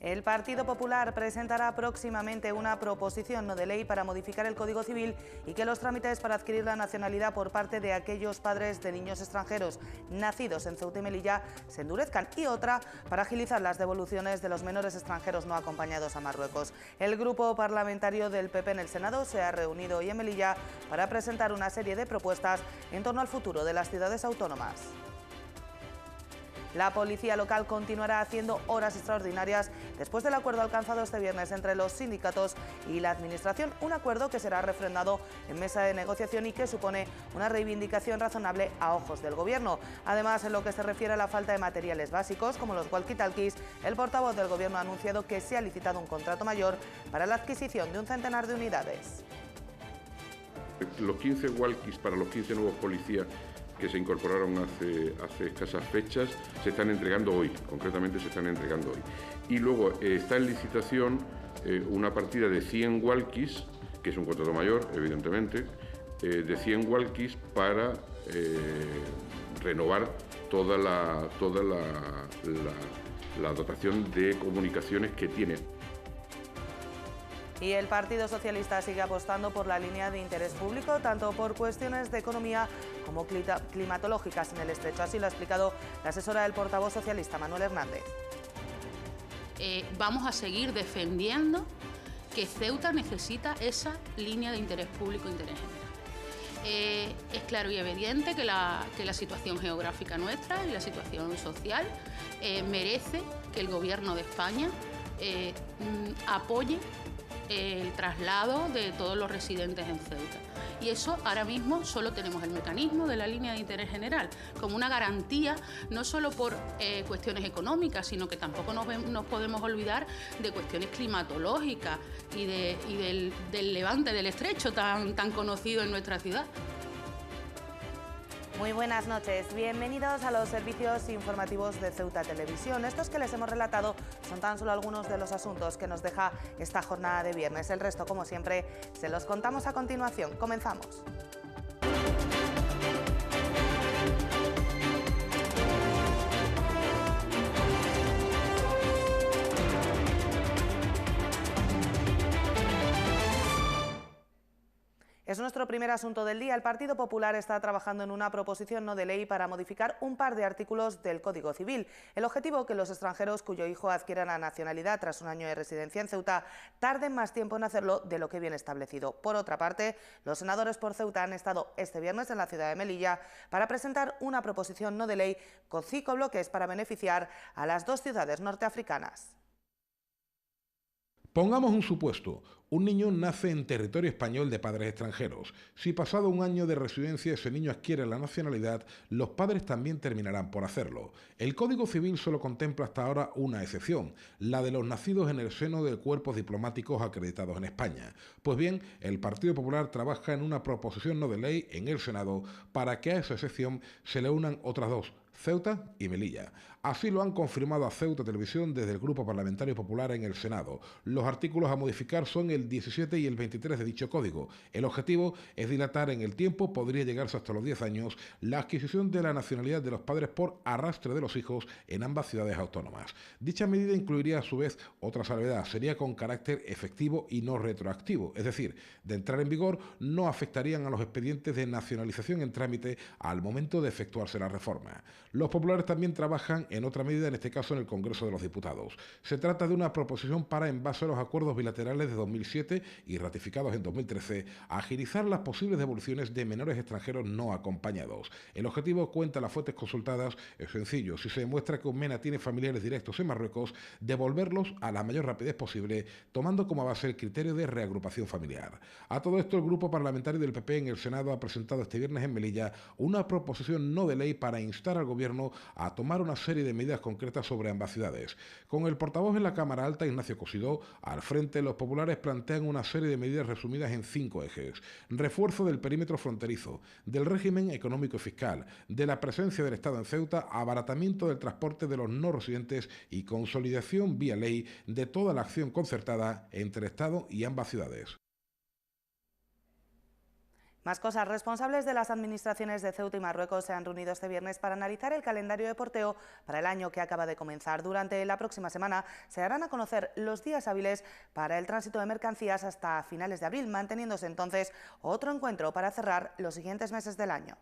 El Partido Popular presentará próximamente una proposición no de ley para modificar el Código Civil y que los trámites para adquirir la nacionalidad por parte de aquellos padres de niños extranjeros nacidos en Ceuta y Melilla se endurezcan, y otra para agilizar las devoluciones de los menores extranjeros no acompañados a Marruecos. El grupo parlamentario del PP en el Senado se ha reunido hoy en Melilla para presentar una serie de propuestas en torno al futuro de las ciudades autónomas. La policía local continuará haciendo horas extraordinarias después del acuerdo alcanzado este viernes entre los sindicatos y la Administración, un acuerdo que será refrendado en mesa de negociación y que supone una reivindicación razonable a ojos del Gobierno. Además, en lo que se refiere a la falta de materiales básicos, como los walkie-talkies, el portavoz del Gobierno ha anunciado que se ha licitado un contrato mayor para la adquisición de un centenar de unidades. Los 15 walkies para los 15 nuevos policías que se incorporaron hace escasas fechas se están entregando hoy, concretamente se están entregando hoy. Y luego está en licitación una partida de 100 walkies, que es un contrato mayor, evidentemente, de 100 walkies para renovar toda la dotación de comunicaciones que tiene. Y el Partido Socialista sigue apostando por la línea de interés público, tanto por cuestiones de economía como climatológicas en el estrecho. Así lo ha explicado la asesora del portavoz socialista, Manuel Hernández. Vamos a seguir defendiendo que Ceuta necesita esa línea de interés público e interés general. Es claro y evidente que la situación geográfica nuestra y la situación social merece que el Gobierno de España apoye el traslado de todos los residentes en Ceuta. Y eso ahora mismo solo tenemos el mecanismo de la línea de interés general como una garantía, no solo por cuestiones económicas, sino que tampoco nos podemos olvidar de cuestiones climatológicas y del levante del estrecho tan conocido en nuestra ciudad. Muy buenas noches, bienvenidos a los servicios informativos de Ceuta Televisión. Estos que les hemos relatado son tan solo algunos de los asuntos que nos deja esta jornada de viernes. El resto, como siempre, se los contamos a continuación. Comenzamos. Es nuestro primer asunto del día. El Partido Popular está trabajando en una proposición no de ley para modificar un par de artículos del Código Civil. El objetivo: que los extranjeros cuyo hijo adquiera la nacionalidad tras un año de residencia en Ceuta tarden más tiempo en hacerlo de lo que viene establecido. Por otra parte, los senadores por Ceuta han estado este viernes en la ciudad de Melilla para presentar una proposición no de ley con 5 bloques para beneficiar a las dos ciudades norteafricanas. Pongamos un supuesto. Un niño nace en territorio español de padres extranjeros. Si pasado un año de residencia ese niño adquiere la nacionalidad, los padres también terminarán por hacerlo. El Código Civil solo contempla hasta ahora una excepción, la de los nacidos en el seno de cuerpos diplomáticos acreditados en España. Pues bien, el Partido Popular trabaja en una proposición no de ley en el Senado para que a esa excepción se le unan otras dos: Ceuta y Melilla. Así lo han confirmado a Ceuta Televisión desde el Grupo Parlamentario Popular en el Senado. Los artículos a modificar son el 17 y el 23 de dicho código. El objetivo es dilatar en el tiempo, podría llegarse hasta los 10 años, la adquisición de la nacionalidad de los padres por arrastre de los hijos en ambas ciudades autónomas. Dicha medida incluiría a su vez otra salvedad: sería con carácter efectivo y no retroactivo, es decir, de entrar en vigor no afectarían a los expedientes de nacionalización en trámite al momento de efectuarse la reforma. Los populares también trabajan en otra medida, en este caso en el Congreso de los Diputados. Se trata de una proposición para, en base a los acuerdos bilaterales de 2007 y ratificados en 2013, agilizar las posibles devoluciones de menores extranjeros no acompañados. El objetivo, cuenta las fuentes consultadas, es sencillo: si se demuestra que un MENA tiene familiares directos en Marruecos, devolverlos a la mayor rapidez posible, tomando como base el criterio de reagrupación familiar. A todo esto, el Grupo Parlamentario del PP en el Senado ha presentado este viernes en Melilla una proposición no de ley para instar al Gobierno a tomar una serie de medidas concretas sobre ambas ciudades. Con el portavoz en la Cámara Alta, Ignacio Cosidó, al frente, los populares plantean una serie de medidas resumidas en 5 ejes: refuerzo del perímetro fronterizo, del régimen económico y fiscal, de la presencia del Estado en Ceuta, abaratamiento del transporte de los no residentes y consolidación vía ley de toda la acción concertada entre Estado y ambas ciudades. Más cosas. Responsables de las administraciones de Ceuta y Marruecos se han reunido este viernes para analizar el calendario de porteo para el año que acaba de comenzar. Durante la próxima semana se darán a conocer los días hábiles para el tránsito de mercancías hasta finales de abril, manteniéndose entonces otro encuentro para cerrar los siguientes meses del año.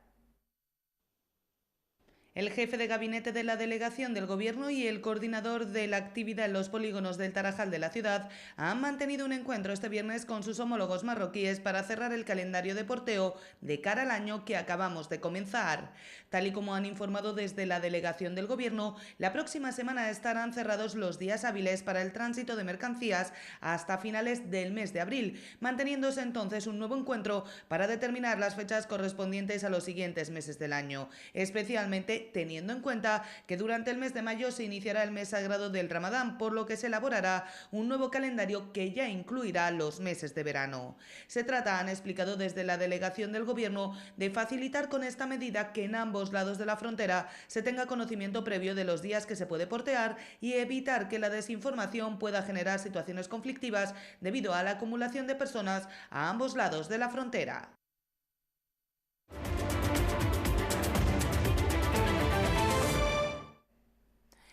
El jefe de gabinete de la delegación del Gobierno y el coordinador de la actividad en los polígonos del Tarajal de la ciudad han mantenido un encuentro este viernes con sus homólogos marroquíes para cerrar el calendario de porteo de cara al año que acabamos de comenzar. Tal y como han informado desde la delegación del Gobierno, la próxima semana estarán cerrados los días hábiles para el tránsito de mercancías hasta finales del mes de abril, manteniéndose entonces un nuevo encuentro para determinar las fechas correspondientes a los siguientes meses del año, especialmente teniendo en cuenta que durante el mes de mayo se iniciará el mes sagrado del Ramadán, por lo que se elaborará un nuevo calendario que ya incluirá los meses de verano. Se trata, han explicado desde la delegación del Gobierno, de facilitar con esta medida que en ambos lados de la frontera se tenga conocimiento previo de los días que se puede portear y evitar que la desinformación pueda generar situaciones conflictivas debido a la acumulación de personas a ambos lados de la frontera.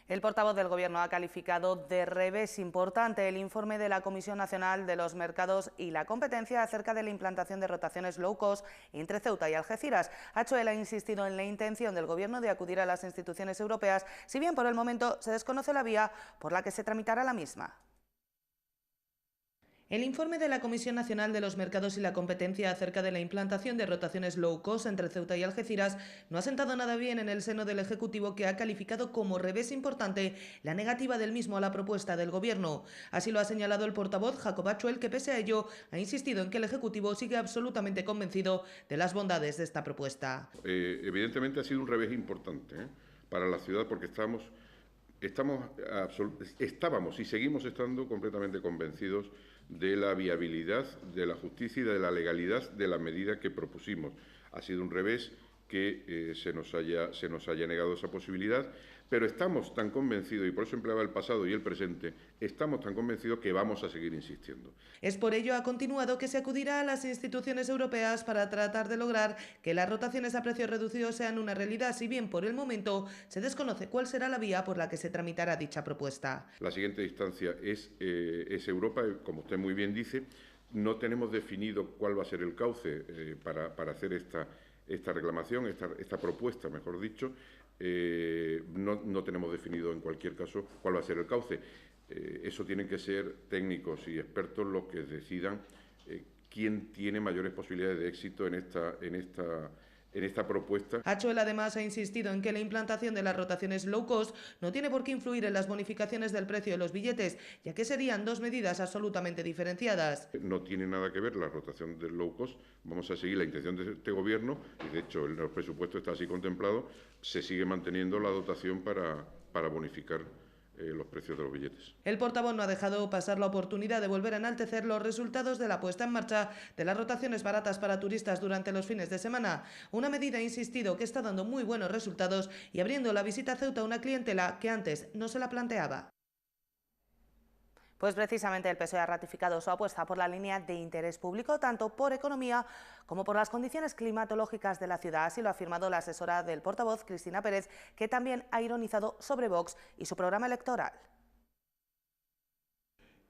El portavoz del Gobierno ha calificado de revés importante el informe de la Comisión Nacional de los Mercados y la Competencia acerca de la implantación de rotaciones low cost entre Ceuta y Algeciras. Achuel ha insistido en la intención del Gobierno de acudir a las instituciones europeas, si bien por el momento se desconoce la vía por la que se tramitará la misma. El informe de la Comisión Nacional de los Mercados y la Competencia acerca de la implantación de rotaciones low cost entre Ceuta y Algeciras no ha sentado nada bien en el seno del Ejecutivo, que ha calificado como revés importante la negativa del mismo a la propuesta del Gobierno. Así lo ha señalado el portavoz Jacob Achuel, que pese a ello ha insistido en que el Ejecutivo sigue absolutamente convencido de las bondades de esta propuesta. Evidentemente ha sido un revés importante para la ciudad, porque estábamos y seguimos estando completamente convencidos de la viabilidad, de la justicia y de la legalidad de la medida que propusimos. Ha sido un revés que se nos haya negado esa posibilidad, pero estamos tan convencidos, y por eso empleaba el pasado y el presente, estamos tan convencidos que vamos a seguir insistiendo. Es por ello, ha continuado, que se acudirá a las instituciones europeas para tratar de lograr que las rotaciones a precios reducidos sean una realidad, si bien por el momento se desconoce cuál será la vía por la que se tramitará dicha propuesta. La siguiente instancia es Europa, como usted muy bien dice. No tenemos definido cuál va a ser el cauce para hacer esta reclamación, esta propuesta, mejor dicho. No tenemos definido, en cualquier caso, cuál va a ser el cauce. Eso tienen que ser técnicos y expertos los que decidan quién tiene mayores posibilidades de éxito en esta propuesta. Achuel además ha insistido en que la implantación de las rotaciones low cost no tiene por qué influir en las bonificaciones del precio de los billetes, ya que serían dos medidas absolutamente diferenciadas. No tiene nada que ver la rotación del low cost. Vamos a seguir la intención de este Gobierno, y de hecho en los presupuestos está así contemplado. Se sigue manteniendo la dotación para bonificar los precios de los billetes. El portavoz no ha dejado pasar la oportunidad de volver a enaltecer los resultados de la puesta en marcha de las rotaciones baratas para turistas durante los fines de semana, una medida, ha insistido, que está dando muy buenos resultados y abriendo la visita a Ceuta a una clientela que antes no se la planteaba. Pues precisamente el PSOE ha ratificado su apuesta por la línea de interés público, tanto por economía como por las condiciones climatológicas de la ciudad. Así lo ha afirmado la asesora del portavoz, Cristina Pérez, que también ha ironizado sobre Vox y su programa electoral.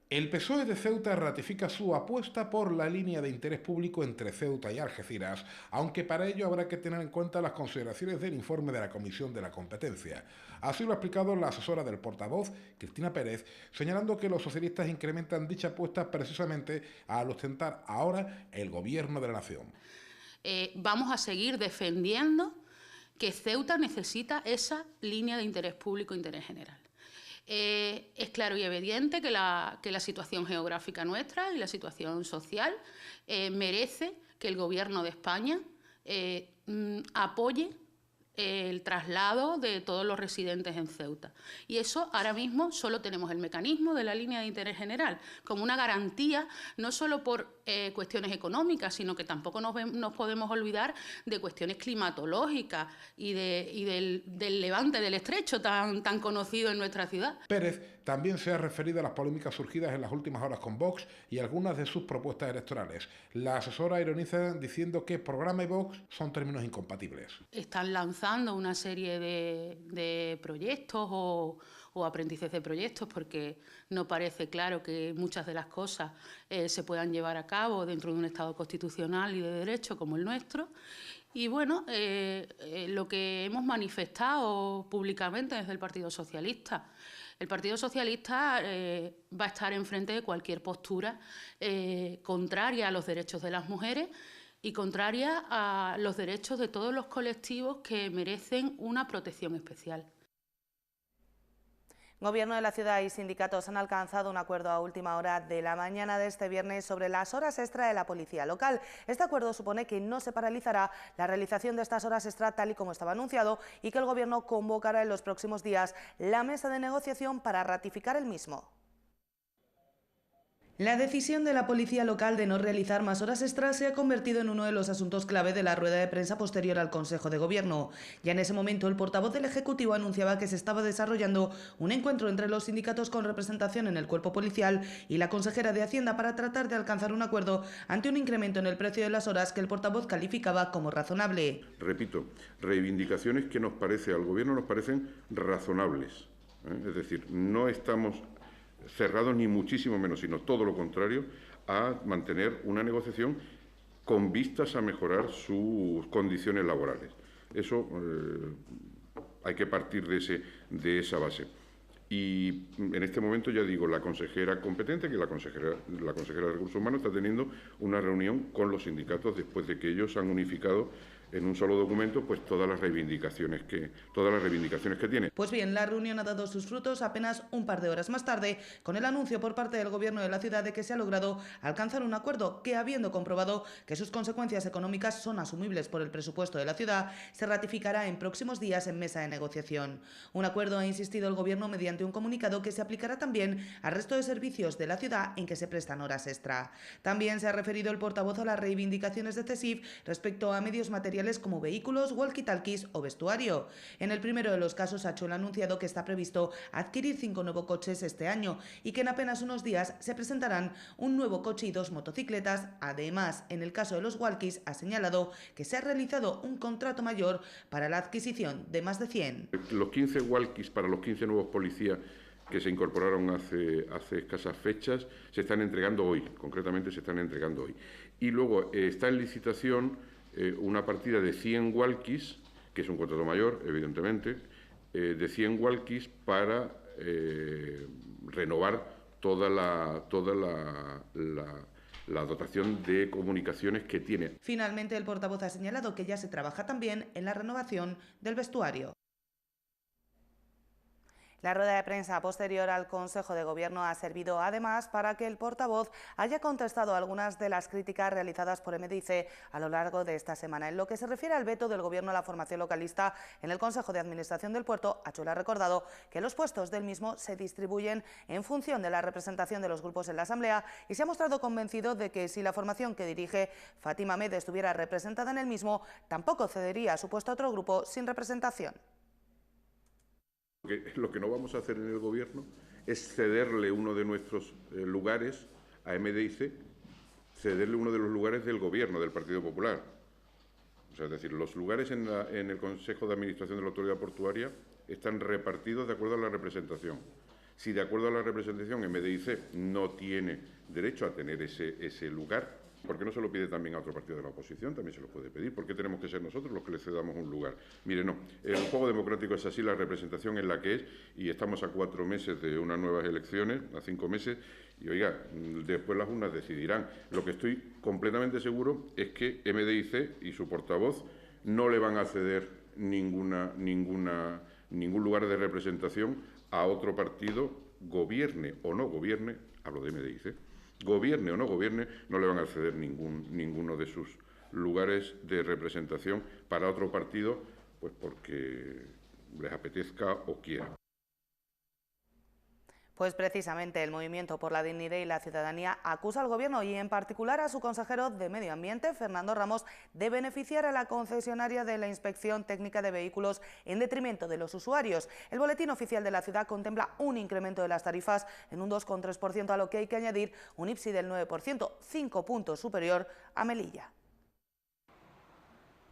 El PSOE de Ceuta ratifica su apuesta por la línea de interés público entre Ceuta y Algeciras, aunque para ello habrá que tener en cuenta las consideraciones del informe de la Comisión de la Competencia. Así lo ha explicado la asesora del portavoz, Cristina Pérez, señalando que los socialistas incrementan dicha apuesta precisamente al ostentar ahora el gobierno de la nación. Vamos a seguir defendiendo que Ceuta necesita esa línea de interés público e interés general. Es claro y evidente que la situación geográfica nuestra y la situación social merece que el Gobierno de España apoye el traslado de todos los residentes en Ceuta. Y eso ahora mismo solo tenemos el mecanismo de la línea de interés general, como una garantía, no solo por cuestiones económicas, sino que tampoco nos podemos olvidar de cuestiones climatológicas y del levante del estrecho tan conocido en nuestra ciudad. Pérez también se ha referido a las polémicas surgidas en las últimas horas con Vox y algunas de sus propuestas electorales. La asesora ironiza diciendo que programa y Vox son términos incompatibles. Están lanzando una serie de proyectos o aprendices de proyectos, porque no parece claro que muchas de las cosas se puedan llevar a cabo dentro de un Estado constitucional y de derecho como el nuestro. Y bueno, lo que hemos manifestado públicamente desde el Partido Socialista. El Partido Socialista va a estar enfrente de cualquier postura contraria a los derechos de las mujeres y contraria a los derechos de todos los colectivos que merecen una protección especial. Gobierno de la ciudad y sindicatos han alcanzado un acuerdo a última hora de la mañana de este viernes sobre las horas extra de la policía local. Este acuerdo supone que no se paralizará la realización de estas horas extra tal y como estaba anunciado y que el Gobierno convocará en los próximos días la mesa de negociación para ratificar el mismo. La decisión de la policía local de no realizar más horas extras se ha convertido en uno de los asuntos clave de la rueda de prensa posterior al Consejo de Gobierno. Ya en ese momento, el portavoz del Ejecutivo anunciaba que se estaba desarrollando un encuentro entre los sindicatos con representación en el cuerpo policial y la consejera de Hacienda para tratar de alcanzar un acuerdo ante un incremento en el precio de las horas que el portavoz calificaba como razonable. Repito, reivindicaciones que al Gobierno nos parecen razonables. Es decir, no estamos cerrados ni muchísimo menos, sino todo lo contrario, a mantener una negociación con vistas a mejorar sus condiciones laborales. Eso hay que partir de esa base. Y en este momento, ya digo, la consejera competente, que la consejera de Recursos Humanos, está teniendo una reunión con los sindicatos después de que ellos han unificado en un solo documento pues todas las reivindicaciones que tiene. Pues bien, la reunión ha dado sus frutos apenas un par de horas más tarde, con el anuncio por parte del Gobierno de la ciudad de que se ha logrado alcanzar un acuerdo que, habiendo comprobado que sus consecuencias económicas son asumibles por el presupuesto de la ciudad, se ratificará en próximos días en mesa de negociación. Un acuerdo, ha insistido el Gobierno mediante un comunicado, que se aplicará también al resto de servicios de la ciudad en que se prestan horas extra. También se ha referido el portavoz a las reivindicaciones de CESIF respecto a medios materiales como vehículos, walkie-talkies o vestuario. En el primero de los casos, Achol ha anunciado que está previsto adquirir 5 nuevos coches este año y que en apenas unos días se presentarán un nuevo coche y 2 motocicletas. Además, en el caso de los walkies, ha señalado que se ha realizado un contrato mayor para la adquisición de más de 100. Los 15 walkies para los 15 nuevos policías que se incorporaron hace escasas fechas se están entregando hoy, concretamente se están entregando hoy. Y luego está en licitación una partida de 100 walkies, que es un contrato mayor, evidentemente, de 100 walkies para renovar toda la dotación de comunicaciones que tiene. Finalmente, el portavoz ha señalado que ya se trabaja también en la renovación del vestuario. La rueda de prensa posterior al Consejo de Gobierno ha servido además para que el portavoz haya contestado algunas de las críticas realizadas por MDIC a lo largo de esta semana. En lo que se refiere al veto del Gobierno a la formación localista en el Consejo de Administración del Puerto, Achol ha recordado que los puestos del mismo se distribuyen en función de la representación de los grupos en la Asamblea y se ha mostrado convencido de que si la formación que dirige Fátima Med estuviera representada en el mismo, tampoco cedería su puesto a otro grupo sin representación. Lo que no vamos a hacer en el Gobierno es cederle uno de nuestros lugares a MDIC, cederle uno de los lugares del Gobierno, del Partido Popular. O sea, es decir, los lugares en el Consejo de Administración de la Autoridad Portuaria están repartidos de acuerdo a la representación. Si de acuerdo a la representación MDIC no tiene derecho a tener ese lugar, ¿por qué no se lo pide también a otro partido de la oposición? También se lo puede pedir. ¿Por qué tenemos que ser nosotros los que le cedamos un lugar? Mire, no. El juego democrático es así, la representación es la que es, y estamos a 4 meses de unas nuevas elecciones, a 5 meses, y oiga, después las urnas decidirán. Lo que estoy completamente seguro es que MDIC y su portavoz no le van a ceder ningún lugar de representación a otro partido, gobierne o no gobierne, hablo de MDIC, gobierne o no gobierne, no le van a ceder ninguno de sus lugares de representación para otro partido, pues porque les apetezca o quiera. Pues precisamente el Movimiento por la Dignidad y la Ciudadanía acusa al Gobierno y en particular a su consejero de Medio Ambiente, Fernando Ramos, de beneficiar a la concesionaria de la Inspección Técnica de Vehículos en detrimento de los usuarios. El Boletín Oficial de la Ciudad contempla un incremento de las tarifas en un 2,3%, a lo que hay que añadir un IPSI del 9%, 5 puntos superior a Melilla.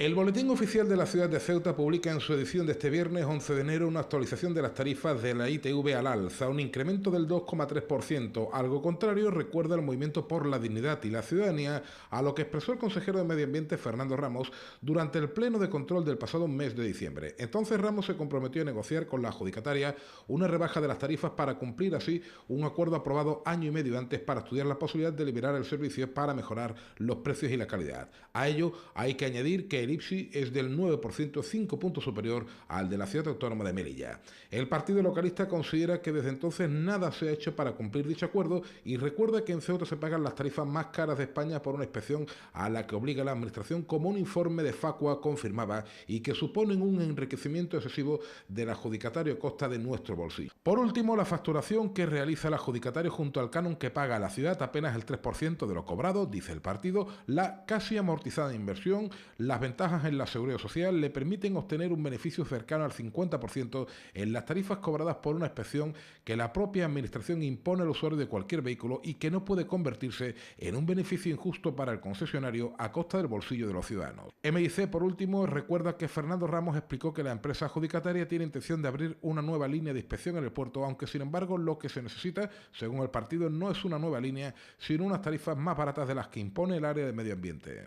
El Boletín Oficial de la Ciudad de Ceuta publica en su edición de este viernes 11 de enero una actualización de las tarifas de la ITV al alza, un incremento del 2,3%. Algo contrario recuerda el Movimiento por la Dignidad y la Ciudadanía, a lo que expresó el consejero de Medio Ambiente, Fernando Ramos, durante el pleno de control del pasado mes de diciembre. Entonces Ramos se comprometió a negociar con la adjudicataria una rebaja de las tarifas para cumplir así un acuerdo aprobado año y medio antes para estudiar la posibilidad de liberar el servicio para mejorar los precios y la calidad. A ello hay que añadir que el IPSI es del 9%, 5 puntos superior al de la ciudad autónoma de Melilla. El partido localista considera que desde entonces nada se ha hecho para cumplir dicho acuerdo y recuerda que en Ceuta se pagan las tarifas más caras de España por una inspección a la que obliga la administración, como un informe de Facua confirmaba, y que suponen un enriquecimiento excesivo del adjudicatario a costa de nuestro bolsillo. Por último, la facturación que realiza el adjudicatario junto al canon que paga a la ciudad, apenas el 3% de lo cobrado, dice el partido, la casi amortizada inversión, las ventajas en la seguridad social le permiten obtener un beneficio cercano al 50% en las tarifas cobradas por una inspección que la propia administración impone al usuario de cualquier vehículo y que no puede convertirse en un beneficio injusto para el concesionario a costa del bolsillo de los ciudadanos. MIC, por último, recuerda que Fernando Ramos explicó que la empresa adjudicataria tiene intención de abrir una nueva línea de inspección en el puerto, aunque sin embargo lo que se necesita, según el partido, no es una nueva línea, sino unas tarifas más baratas de las que impone el área de medio ambiente.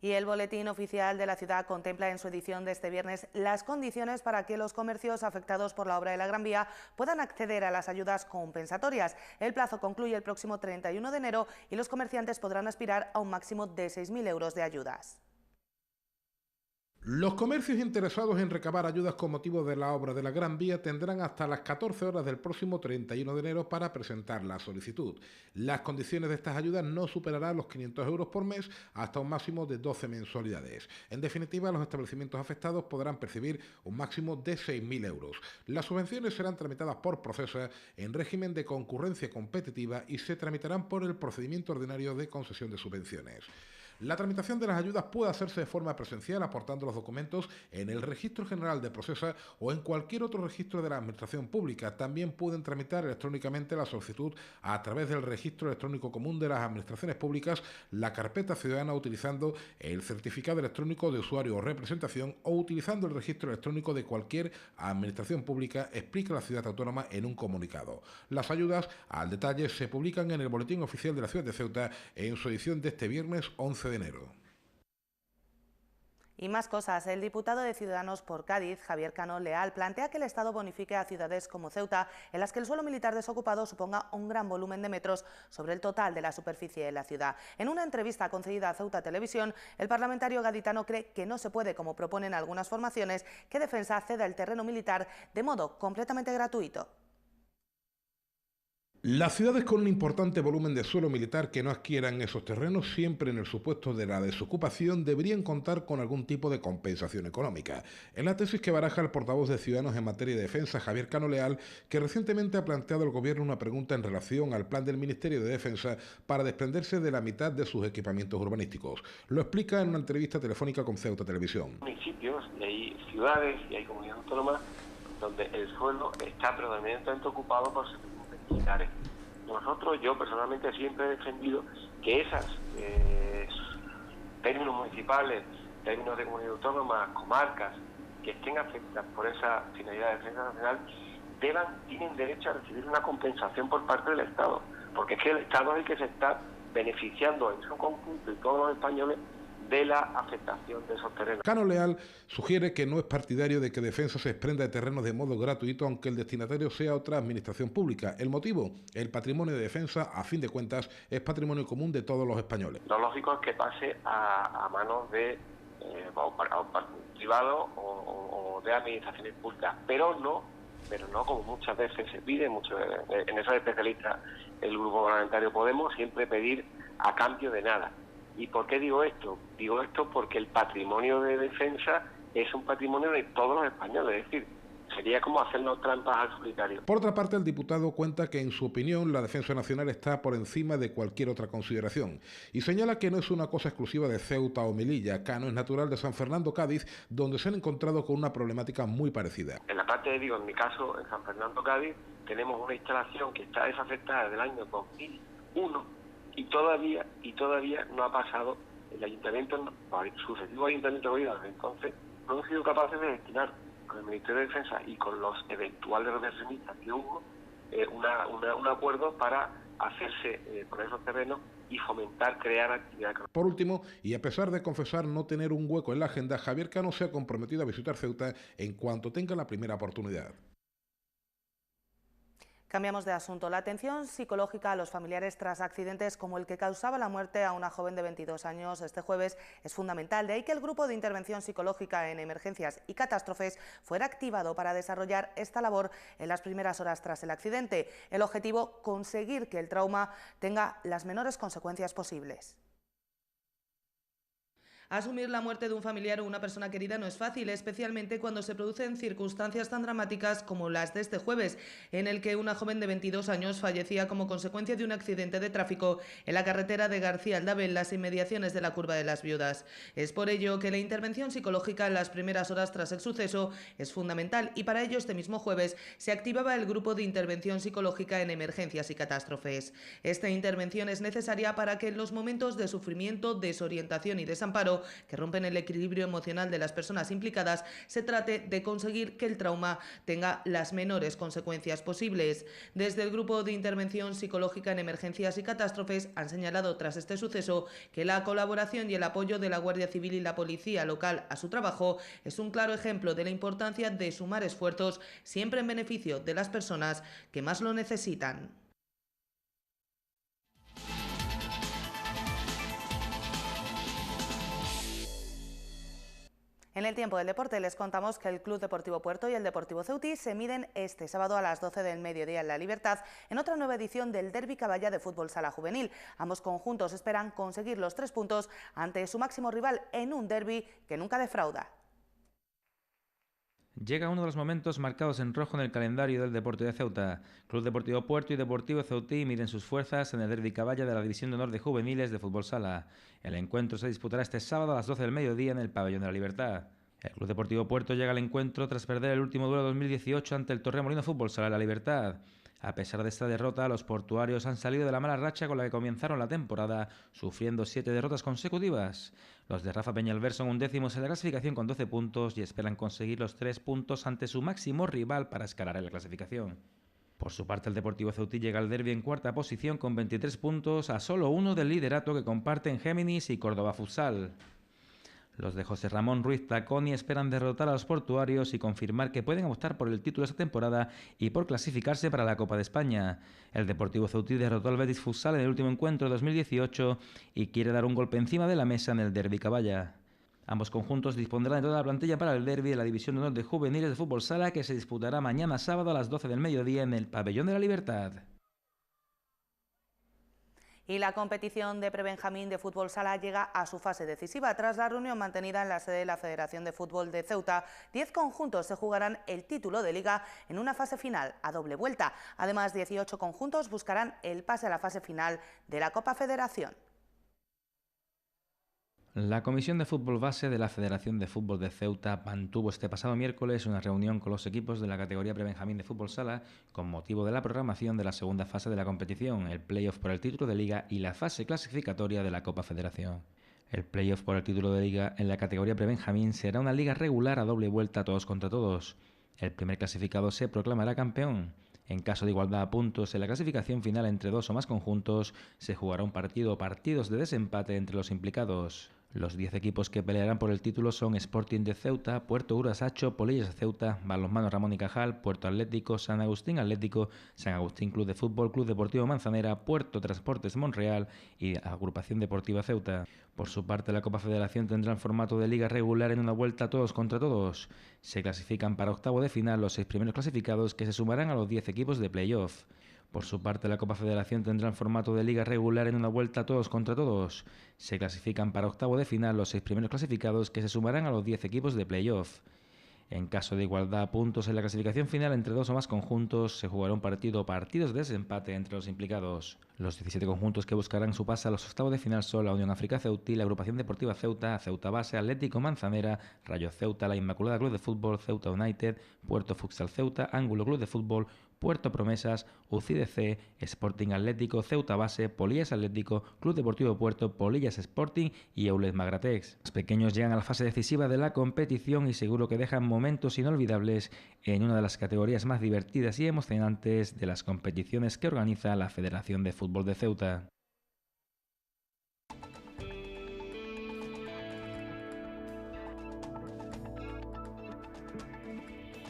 Y el Boletín Oficial de la Ciudad contempla en su edición de este viernes las condiciones para que los comercios afectados por la obra de la Gran Vía puedan acceder a las ayudas compensatorias. El plazo concluye el próximo 31 de enero y los comerciantes podrán aspirar a un máximo de 6.000 euros de ayudas. Los comercios interesados en recabar ayudas con motivo de la obra de la Gran Vía tendrán hasta las 14 horas del próximo 31 de enero para presentar la solicitud. Las condiciones de estas ayudas no superarán los 500 euros por mes hasta un máximo de 12 mensualidades. En definitiva, los establecimientos afectados podrán percibir un máximo de 6.000 euros. Las subvenciones serán tramitadas por Procesa en régimen de concurrencia competitiva y se tramitarán por el procedimiento ordinario de concesión de subvenciones. La tramitación de las ayudas puede hacerse de forma presencial aportando los documentos en el Registro General de Procesa o en cualquier otro registro de la Administración Pública. También pueden tramitar electrónicamente la solicitud a través del Registro Electrónico Común de las Administraciones Públicas, la carpeta ciudadana, utilizando el certificado electrónico de usuario o representación o utilizando el registro electrónico de cualquier Administración Pública, explica la ciudad autónoma en un comunicado. Las ayudas al detalle se publican en el Boletín Oficial de la Ciudad de Ceuta en su edición de este viernes 11 de enero. Y más cosas. El diputado de Ciudadanos por Cádiz, Javier Cano Leal, plantea que el Estado bonifique a ciudades como Ceuta, en las que el suelo militar desocupado suponga un gran volumen de metros sobre el total de la superficie de la ciudad. En una entrevista concedida a Ceuta Televisión, el parlamentario gaditano cree que no se puede, como proponen algunas formaciones, que Defensa ceda el terreno militar de modo completamente gratuito. Las ciudades con un importante volumen de suelo militar que no adquieran esos terrenos, siempre en el supuesto de la desocupación, deberían contar con algún tipo de compensación económica. En la tesis que baraja el portavoz de Ciudadanos en materia de defensa, Javier Cano Leal, que recientemente ha planteado al Gobierno una pregunta en relación al plan del Ministerio de Defensa para desprenderse de la mitad de sus equipamientos urbanísticos. Lo explica en una entrevista telefónica con Ceuta Televisión. Hay municipios y hay ciudades y hay comunidades autónomas donde el suelo está predominantemente ocupado por militares. Yo personalmente siempre he defendido que esas términos municipales, términos de comunidad autónoma, comarcas que estén afectadas por esa finalidad de defensa nacional tienen derecho a recibir una compensación por parte del Estado, porque es que el Estado es el que se está beneficiando en su conjunto y todos los españoles de la afectación de esos terrenos. Cano Leal sugiere que no es partidario de que Defensa se desprenda de terrenos de modo gratuito, aunque el destinatario sea otra administración pública. El motivo, el patrimonio de Defensa, a fin de cuentas, es patrimonio común de todos los españoles. Lo lógico es que pase a manos de privados o de administraciones públicas, pero no como muchas veces se pide, en esos especialistas el Grupo Parlamentario Podemos siempre pedir a cambio de nada. ¿Y por qué digo esto? Digo esto porque el patrimonio de Defensa es un patrimonio de todos los españoles, es decir, sería como hacernos trampas al solitario. Por otra parte, el diputado cuenta que, en su opinión, la defensa nacional está por encima de cualquier otra consideración y señala que no es una cosa exclusiva de Ceuta o Melilla. Cano es natural de San Fernando, Cádiz, donde se han encontrado con una problemática muy parecida. En la parte de Vigo, en mi caso, en San Fernando, Cádiz, tenemos una instalación que está desafectada desde el año 2001 y todavía no ha pasado. El ayuntamiento, el sucesivo ayuntamiento de Vigo, entonces, no han sido capaces de destinar con el Ministerio de Defensa y con los eventuales reversionistas que hubo, un acuerdo para hacerse por esos terrenos y fomentar, crear actividad. Por último, y a pesar de confesar no tener un hueco en la agenda, Javier Cano se ha comprometido a visitar Ceuta en cuanto tenga la primera oportunidad. Cambiamos de asunto. La atención psicológica a los familiares tras accidentes como el que causaba la muerte a una joven de 22 años este jueves es fundamental. De ahí que el Grupo de Intervención Psicológica en Emergencias y Catástrofes fuera activado para desarrollar esta labor en las primeras horas tras el accidente. El objetivo, conseguir que el trauma tenga las menores consecuencias posibles. Asumir la muerte de un familiar o una persona querida no es fácil, especialmente cuando se producen circunstancias tan dramáticas como las de este jueves, en el que una joven de 22 años fallecía como consecuencia de un accidente de tráfico en la carretera de García-Aldave, en las inmediaciones de la Curva de las Viudas. Es por ello que la intervención psicológica en las primeras horas tras el suceso es fundamental y para ello este mismo jueves se activaba el Grupo de Intervención Psicológica en Emergencias y Catástrofes. Esta intervención es necesaria para que en los momentos de sufrimiento, desorientación y desamparo que rompen el equilibrio emocional de las personas implicadas, se trate de conseguir que el trauma tenga las menores consecuencias posibles. Desde el Grupo de Intervención Psicológica en Emergencias y Catástrofes han señalado tras este suceso que la colaboración y el apoyo de la Guardia Civil y la Policía Local a su trabajo es un claro ejemplo de la importancia de sumar esfuerzos siempre en beneficio de las personas que más lo necesitan. En el tiempo del deporte les contamos que el Club Deportivo Puerto y el Deportivo Ceutí se miden este sábado a las 12 del mediodía en La Libertad en otra nueva edición del Derbi Caballa de Fútbol Sala Juvenil. Ambos conjuntos esperan conseguir los 3 puntos ante su máximo rival en un derbi que nunca defrauda. Llega uno de los momentos marcados en rojo en el calendario del Deportivo de Ceuta. Club Deportivo Puerto y Deportivo Ceutí miden sus fuerzas en el Derbi Caballa de la División de Honor de Juveniles de Fútbol Sala. El encuentro se disputará este sábado a las 12 del mediodía en el Pabellón de la Libertad. El Club Deportivo Puerto llega al encuentro tras perder el último duelo de 2018 ante el Torremolinos Fútbol Sala de la Libertad. A pesar de esta derrota, los portuarios han salido de la mala racha con la que comenzaron la temporada, sufriendo 7 derrotas consecutivas. Los de Rafa Peñalver son 11º en la clasificación con 12 puntos y esperan conseguir los 3 puntos ante su máximo rival para escalar en la clasificación. Por su parte, el Deportivo Ceutí llega al derbi en cuarta posición con 23 puntos, a solo uno del liderato que comparten Géminis y Córdoba Futsal. Los de José Ramón Ruiz Taconi esperan derrotar a los portuarios y confirmar que pueden optar por el título esta temporada y por clasificarse para la Copa de España. El Deportivo Ceutí derrotó al Betis Futsal en el último encuentro de 2018 y quiere dar un golpe encima de la mesa en el Derbi Caballa. Ambos conjuntos dispondrán de toda la plantilla para el derbi de la División de Honor de Juveniles de Fútbol Sala, que se disputará mañana sábado a las 12 del mediodía en el Pabellón de la Libertad. Y la competición de prebenjamín de Fútbol Sala llega a su fase decisiva. Tras la reunión mantenida en la sede de la Federación de Fútbol de Ceuta, 10 conjuntos se jugarán el título de Liga en una fase final a doble vuelta. Además, 18 conjuntos buscarán el pase a la fase final de la Copa Federación. La Comisión de Fútbol Base de la Federación de Fútbol de Ceuta mantuvo este pasado miércoles una reunión con los equipos de la categoría prebenjamín de Fútbol Sala con motivo de la programación de la segunda fase de la competición, el playoff por el título de Liga y la fase clasificatoria de la Copa Federación. El playoff por el título de Liga en la categoría prebenjamín será una liga regular a doble vuelta todos contra todos. El primer clasificado se proclamará campeón. En caso de igualdad a puntos en la clasificación final entre 2 o más conjuntos, se jugará un partido o partidos de desempate entre los implicados. Los 10 equipos que pelearán por el título son Sporting de Ceuta, Puerto Urasacho, Polillas de Ceuta, Balonmano Ramón y Cajal, Puerto Atlético, San Agustín Atlético, San Agustín Club de Fútbol, Club Deportivo Manzanera, Puerto Transportes Monreal y Agrupación Deportiva Ceuta. Por su parte, la Copa Federación tendrá el formato de liga regular en una vuelta todos contra todos. Se clasifican para octavo de final los 6 primeros clasificados que se sumarán a los 10 equipos de playoff. Por su parte, la Copa Federación tendrá el formato de liga regular en una vuelta todos contra todos. Se clasifican para octavo de final los 6 primeros clasificados, que se sumarán a los 10 equipos de playoff. En caso de igualdad a puntos en la clasificación final entre 2 o más conjuntos, se jugará un partido o partidos de desempate entre los implicados. Los 17 conjuntos que buscarán su pase a los octavos de final son la Unión África Ceutí, la Agrupación Deportiva Ceuta, Ceuta Base, Atlético Manzanera, Rayo Ceuta, la Inmaculada Club de Fútbol, Ceuta United, Puerto Futsal Ceuta, Ángulo Club de Fútbol, Puerto Promesas, UCIDC, Sporting Atlético, Ceuta Base, Polillas Atlético, Club Deportivo Puerto, Polillas Sporting y Aulet Magratex. Los pequeños llegan a la fase decisiva de la competición y seguro que dejan momentos inolvidables en una de las categorías más divertidas y emocionantes de las competiciones que organiza la Federación de Fútbol de Ceuta.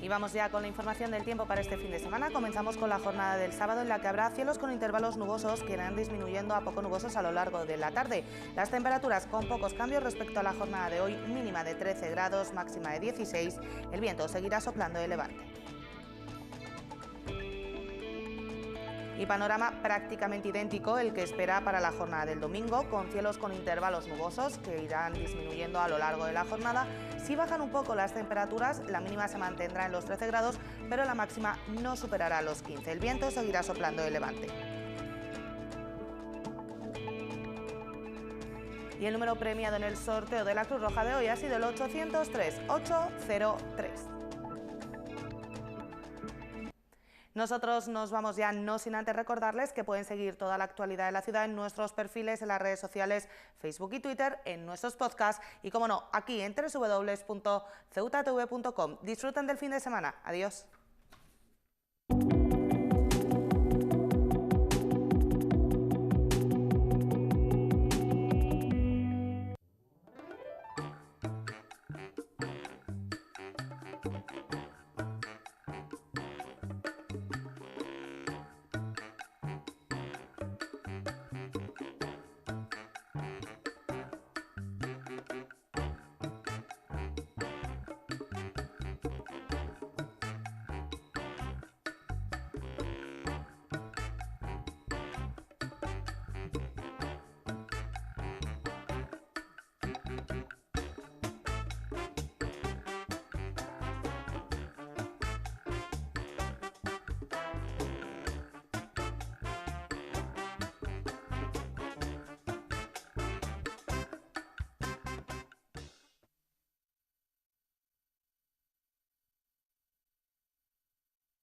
Y vamos ya con la información del tiempo para este fin de semana. Comenzamos con la jornada del sábado, en la que habrá cielos con intervalos nubosos que irán disminuyendo a poco nubosos a lo largo de la tarde. Las temperaturas con pocos cambios respecto a la jornada de hoy, mínima de 13 grados, máxima de 16. El viento seguirá soplando de levante. Y panorama prácticamente idéntico el que espera para la jornada del domingo, con cielos con intervalos nubosos que irán disminuyendo a lo largo de la jornada. Si bajan un poco las temperaturas, la mínima se mantendrá en los 13 grados, pero la máxima no superará los 15. El viento seguirá soplando de levante. Y el número premiado en el sorteo de la Cruz Roja de hoy ha sido el 803-803. Nosotros nos vamos ya, no sin antes recordarles que pueden seguir toda la actualidad de la ciudad en nuestros perfiles en las redes sociales Facebook y Twitter, en nuestros podcasts y, como no, aquí en www.ceutatv.com. Disfruten del fin de semana. Adiós.